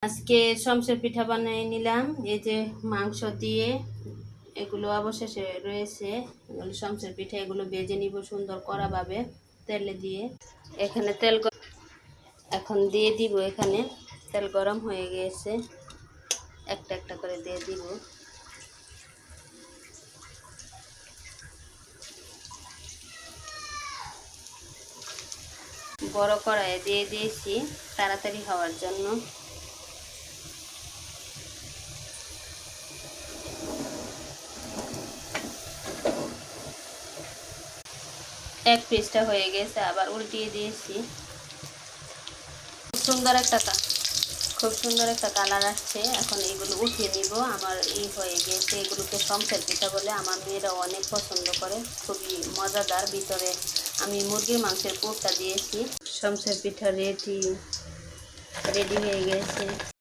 আজকে শমশের পিঠা বানিয়ে নিলাম। এই যে মাংস দিয়ে, এগুলো অবশেষে রয়েছে, এগুলো শমশের পিঠা। এগুলো ভেজে নিব সুন্দর কড়াভাবে তেলে দিয়ে। এখানে এখন দিয়ে দিব। এখানে তেল গরম হয়ে গিয়েছে, একটা একটা করে দিয়ে দিব। বড় কড়াইয়ে দিয়ে দিয়েছি তাড়াতাড়ি হওয়ার জন্য। এক পিসটা হয়ে গেছে, আবার উল্টিয়ে দিয়েছি। খুব সুন্দর একটা কালার আসছে। এখন এগুলো উঠিয়ে নিব। আমার হয়ে গিয়েছে। এগুলোকে শমশের পিঠা বলে। আমার মেয়েরা অনেক পছন্দ করে, খুবই মজাদার। ভিতরে আমি মুরগির মাংসের পুরটা দিয়েছি। শমশের পিঠা রেডি হয়ে গেছে।